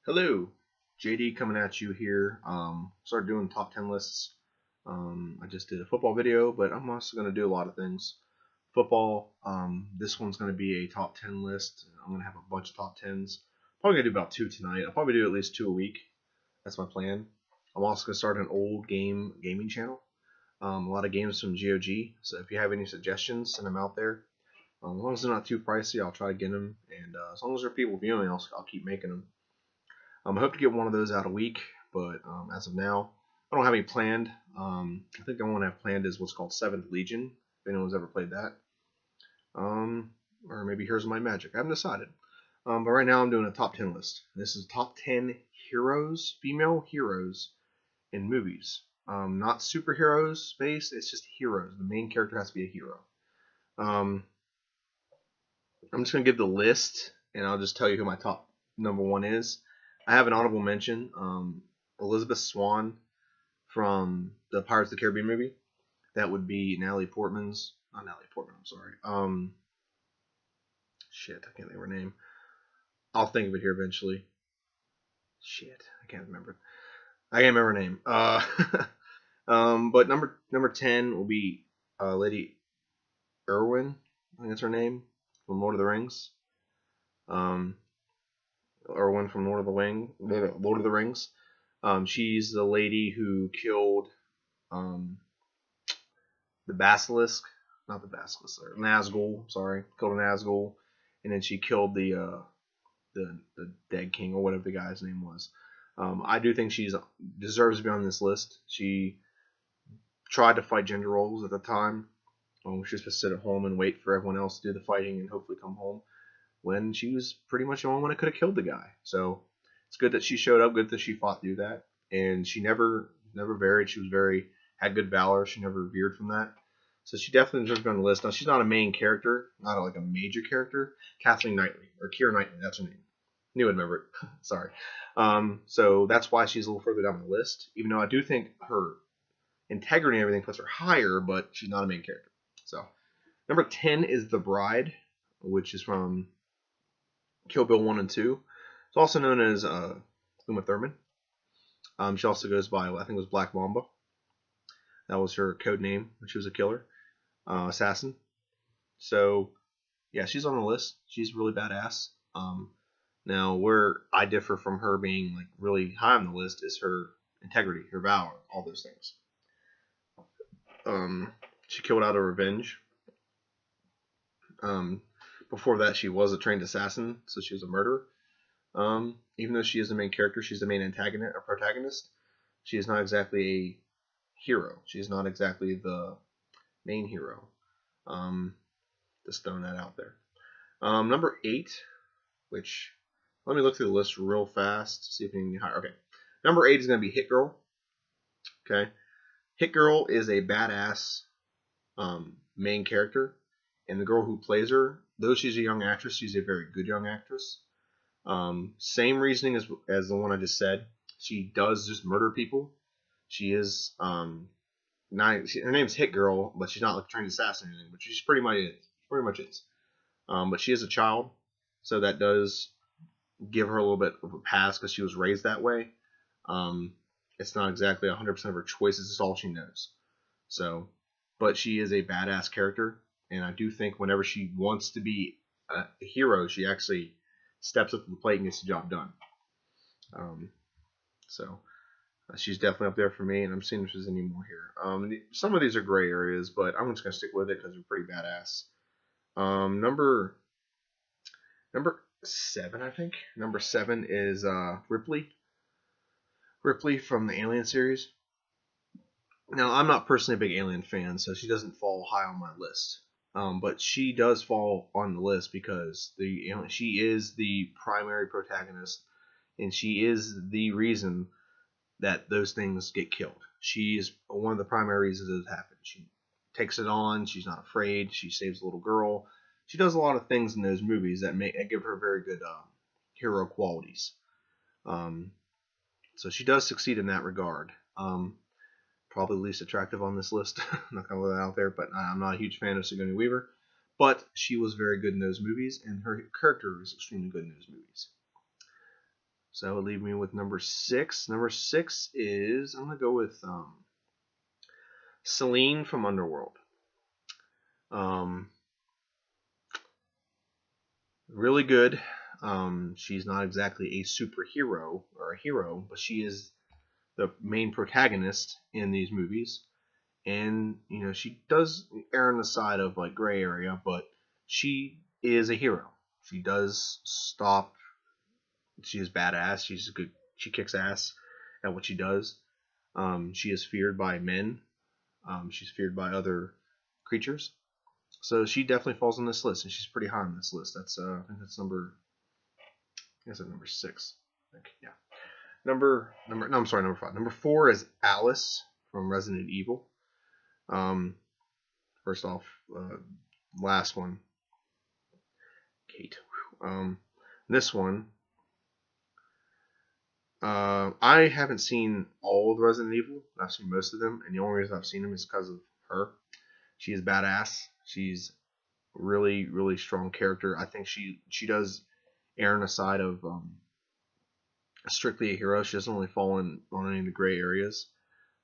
Hello, JD coming at you here. Started doing top 10 lists. I just did a football video, but I'm also going to do a lot of things. Football, this one's going to be a top 10 list. I'm going to have a bunch of top 10s. Probably going to do about two tonight. I'll probably do at least two a week. That's my plan. I'm also going to start an old gaming channel. A lot of games from GOG. So if you have any suggestions, send them out there. As long as they're not too pricey, I'll try to get them. And as long as there are people viewing, I'll keep making them. I hope to get one of those out a week, but as of now, I don't have any planned. I think the one I have planned is what's called Seventh Legion. If anyone's ever played that, um, or maybe Here's My Magic. I haven't decided. But right now I'm doing a top 10 list. This is top 10 heroes, female heroes in movies. Not superheroes based. It's just heroes. The main character has to be a hero. Um, I'm just gonna give the list, and I'll just tell you who my top number one is. I have an honorable mention. Elizabeth Swann from the Pirates of the Caribbean movie. That would be Natalie Portman's. Not Natalie Portman. I'm sorry. Shit, I can't think of her name. I'll think of it here eventually. Shit, I can't remember. I can't remember her name. But number 10 will be Lady Irwin. I think that's her name from Lord of the Rings. Irwin from Lord of the Rings. She's the lady who killed um, the basilisk, not the basilisk, or Nazgul. Sorry, killed a Nazgul, and then she killed the dead king or whatever the guy's name was. I do think she deserves to be on this list. She tried to fight gender roles at the time. She was supposed to sit at home and wait for everyone else to do the fighting and hopefully come home, when she was pretty much the only one that could have killed the guy. So it's good that she showed up, good that she fought through that, and she never varied. She was had good valor. She never veered from that. So she definitely deserves to be on the list. Now she's not a main character, not like a major character. Kathleen Knightley or Keira Knightley, that's her name. Knew I'd remember it. Sorry. So that's why she's a little further down the list. Even though I do think her integrity and everything puts her higher, but she's not a main character. So number 10 is The Bride, which is from Kill Bill 1 and 2. It's also known as Uma Thurman. She also goes by, I think it was Black Mamba. That was her code name when she was a killer, assassin. So, yeah, she's on the list. She's really badass. Now, where I differ from her being like really high on the list is her integrity, her valor, all those things. She killed out of revenge. Before that, she was a trained assassin, so she was a murderer. Even though she is the main character, she's the main antagonist or protagonist. She is not exactly a hero. She is not exactly the main hero. Just throwing that out there. Number 8, which let me look through the list real fast to see if anything higher. Okay, number 8 is going to be Hit Girl. Okay, Hit Girl is a badass main character, and the girl who plays her, though she's a young actress, she's a very good young actress. Same reasoning as the one I just said. She does just murder people. She is her name's Hit Girl, but she's not like trained assassin or anything. But she's pretty much is. But she is a child, so that does give her a little bit of a pass because she was raised that way. It's not exactly 100% of her choices. It's all she knows. So, but she is a badass character, and I do think whenever she wants to be a hero, she actually steps up to the plate and gets the job done. So she's definitely up there for me, and I'm seeing if there's any more here. Some of these are gray areas, but I'm just gonna stick with it because they're pretty badass. Number 7, I think. Number 7 is Ripley. Ripley from the Alien series. Now, I'm not personally a big Alien fan, so she doesn't fall high on my list. But she does fall on the list because she is the primary protagonist, and she is the reason that those things get killed. She is one of the primary reasons it happens. She takes it on. She's not afraid. She saves a little girl. She does a lot of things in those movies that give her very good hero qualities. So she does succeed in that regard. Probably least attractive on this list. I'm not gonna let that out there, but I'm not a huge fan of Sigourney Weaver. But she was very good in those movies, and her character is extremely good in those movies. So that would leave me with number 6. Number 6 is, I'm going to go with Celine from Underworld. Um, really good. She's not exactly a superhero or a hero, but she is the main protagonist in these movies. And, she does err on the side of like gray area, but she is a hero. She does stop. She is badass. She's good. She kicks ass at what she does. She is feared by men. She's feared by other creatures. So she definitely falls on this list, and she's pretty high on this list. That's I think that's number. I guess that's number 6. Yeah. Number. No, I'm sorry. Number 5. Number 4 is Alice from Resident Evil. First off, last one, Kate. This one, I haven't seen all of Resident Evil. I've seen most of them, and the only reason I've seen them is because of her. She is badass. She's really, really strong character. I think she does err on the side of strictly a hero. She doesn't really fall on any of the gray areas,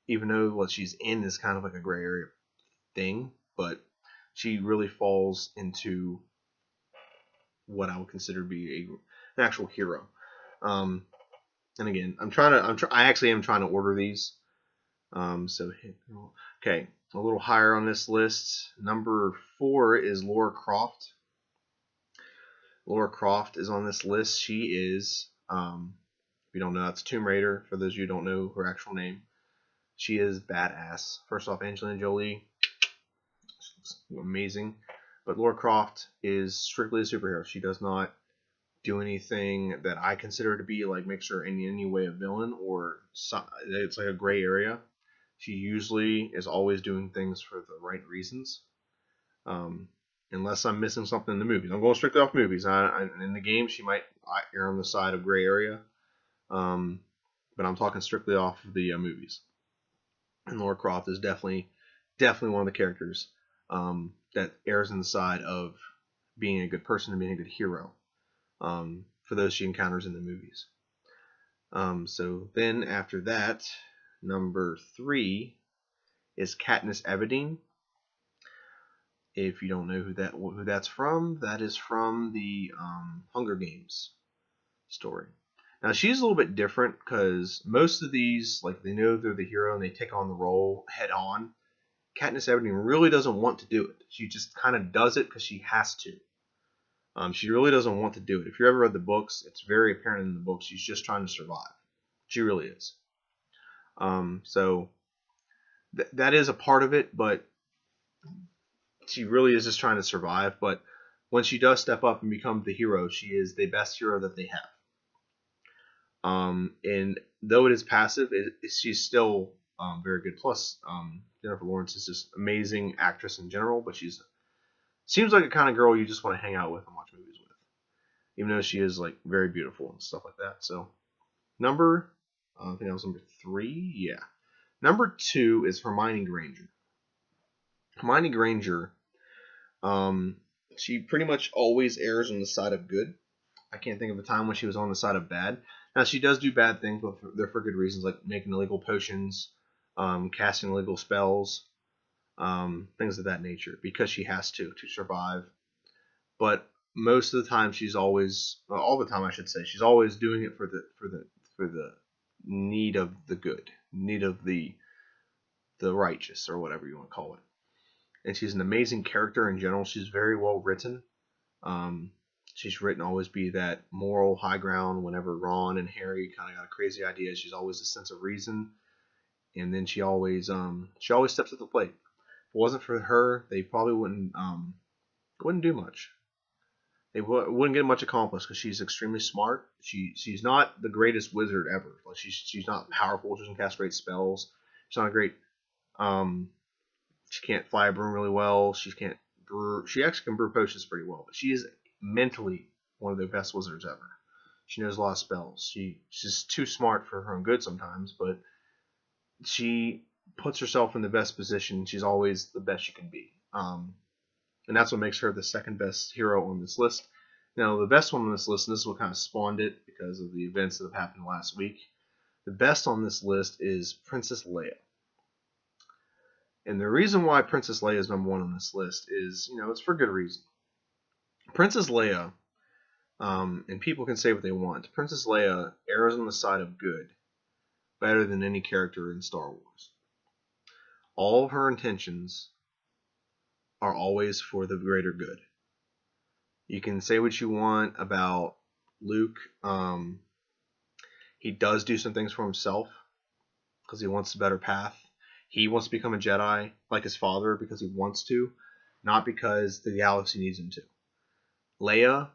even though what she's in is kind of like a gray area thing. But she really falls into what I would consider to be an actual hero. And again, I actually am trying to order these. Okay, a little higher on this list. Number 4 is Lara Croft. Lara Croft is on this list. She is, if you don't know, that's Tomb Raider. For those of you who don't know her actual name, she is badass. First off, Angelina Jolie, amazing. But Lara Croft is strictly a superhero. She does not do anything that I consider to be like makes her in any way a villain or it's like a gray area. She usually is always doing things for the right reasons. Unless I'm missing something in the movies. I'm going strictly off movies. In the game, she might err on the side of gray area. But I'm talking strictly off of the movies. And Lara Croft is definitely one of the characters that errs on the side of being a good person and being a good hero for those she encounters in the movies. So then after that, number 3 is Katniss Everdeen. If you don't know who that's from, that is from the Hunger Games story. Now she's a little bit different because most of these, like they know they're the hero and they take on the role head on. Katniss Everdeen really doesn't want to do it. She just kind of does it because she has to. She really doesn't want to do it. If you ever read the books, it's very apparent in the books she's just trying to survive. She really is. So that is a part of it, but she really is just trying to survive. But when she does step up and become the hero, she is the best hero that they have. And though it is passive, she's still very good. Plus, Jennifer Lawrence is just amazing actress in general, but seems like a kind of girl you just want to hang out with and watch movies with, even though she is like very beautiful and stuff like that. So I think that was number 3. Yeah, number 2 is Hermione Granger. Hermione Granger, she pretty much always errs on the side of good. I can't think of a time when she was on the side of bad. Now she does do bad things, but they're for good reasons, like making illegal potions, casting illegal spells, things of that nature, because she has to survive. But most of the time, all the time I should say, she's always doing it for the need of the good, need of the righteous, or whatever you want to call it. And she's an amazing character in general. She's very well written. She's written always be that moral high ground whenever Ron and Harry kind of got a crazy idea. She's always a sense of reason, and then she always steps at the plate. If it wasn't for her, they probably wouldn't do much. They wouldn't get much accomplished because she's extremely smart. She's not the greatest wizard ever. Like she's not powerful. She doesn't cast great spells. She's not a great. She can't fly a broom really well. She actually can brew potions pretty well, but she is mentally one of the best wizards ever. She knows a lot of spells. She's just too smart for her own good sometimes, but she puts herself in the best position. She's always the best she can be. And that's what makes her the second best hero on this list. Now, the best one on this list, and this is what kind of spawned it because of the events that have happened last week, the best on this list is Princess Leia. And the reason why Princess Leia is number one on this list is, it's for good reason. Princess Leia, and people can say what they want, Princess Leia errs on the side of good better than any character in Star Wars. All of her intentions are always for the greater good. You can say what you want about Luke. He does do some things for himself because he wants a better path. He wants to become a Jedi like his father because he wants to, not because the galaxy needs him to. Leia,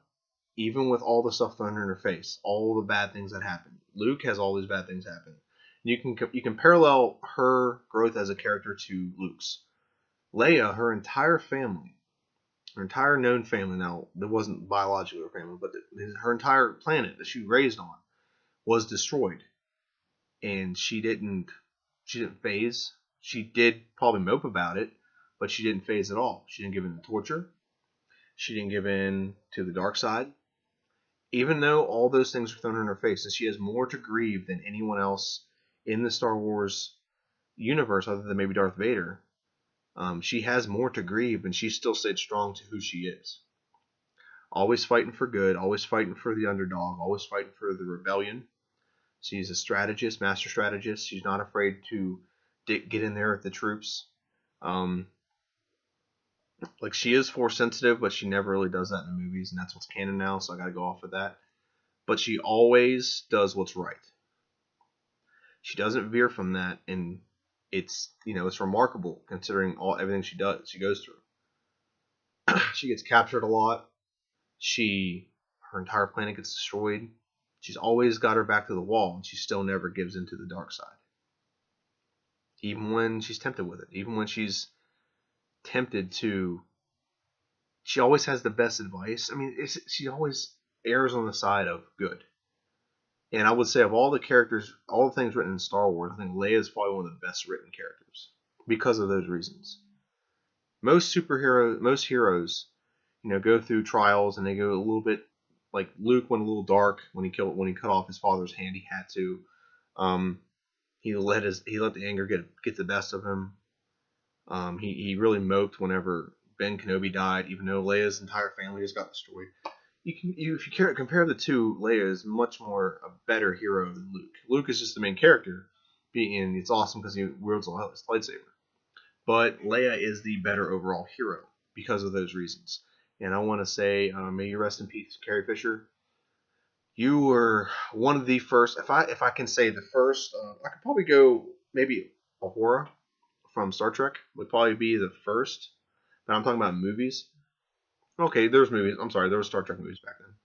even with all the stuff thrown in her face, all the bad things that happen, Luke has all these bad things happen. You can parallel her growth as a character to Luke's. Leia, her entire family, her entire known family, now it wasn't biological her family, but her entire planet that she raised on was destroyed, and she didn't phase. She did probably mope about it, but she didn't phase at all. She didn't give in to torture. She didn't give in to the dark side. Even though all those things were thrown in her face, and she has more to grieve than anyone else in the Star Wars universe, other than maybe Darth Vader. She has more to grieve, and she still stayed strong to who she is. Always fighting for good, always fighting for the underdog, always fighting for the rebellion. She's a strategist, master strategist. She's not afraid to get in there with the troops. She is force sensitive, but she never really does that in the movies, and that's what's canon now, so I gotta go off with that. But she always does what's right. She doesn't veer from that, and it's remarkable considering everything she goes through. She gets captured a lot. Her entire planet gets destroyed. She's always got her back to the wall, and she still never gives into the dark side. Even when she's tempted with it, even when she's tempted to, she always has the best advice. I mean, she always errs on the side of good. And I would say of all the characters, all the things written in Star Wars, I think Leia is probably one of the best written characters because of those reasons. Most heroes, go through trials, and they go a little bit, like Luke went a little dark when he cut off his father's hand. He had to. He let the anger get the best of him. He really moped whenever Ben Kenobi died, even though Leia's entire family just got destroyed. If you compare the two, Leia is much more a better hero than Luke. Luke is just the main character, and it's awesome because he wields a lightsaber. But Leia is the better overall hero because of those reasons. And I want to say, may you rest in peace, Carrie Fisher. You were one of the first. If I can say the first, I could probably go maybe Uhura from Star Trek would probably be the first. But I'm talking about movies. Okay, there's movies. I'm sorry, there were Star Trek movies back then.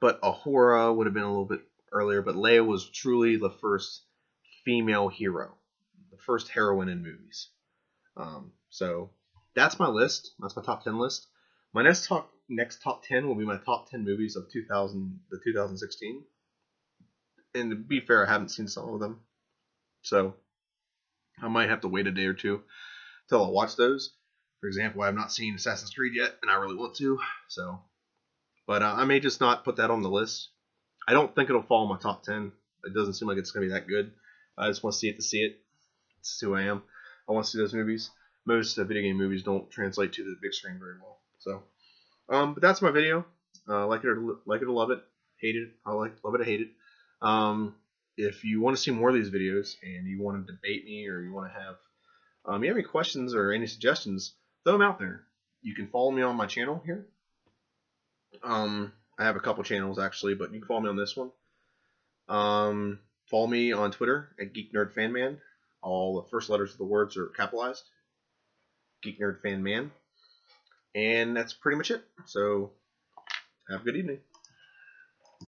But Uhura would have been a little bit earlier. But Leia was truly the first female hero, the first heroine in movies. So that's my list. That's my top 10 list. My next top 10 will be my top 10 movies of 2016. And to be fair, I haven't seen some of them, so I might have to wait a day or two till I watch those. For example, I have not seen Assassin's Creed yet, and I really want to. But I may just not put that on the list. I don't think it'll fall in my top 10. It doesn't seem like it's going to be that good. I just want to see it to see it. It's who I am. I want to see those movies. Most video game movies don't translate to the big screen very well. So, but that's my video. Like it or love it. Hate it. Love it or hate it. If you want to see more of these videos and you want to debate me, or you want to have you have any questions or any suggestions, throw them out there. You can follow me on my channel here. I have a couple channels actually, but you can follow me on this one. Follow me on Twitter at GeekNerdFanman. All the first letters of the words are capitalized. GeekNerdFanman. And that's pretty much it. So, have a good evening.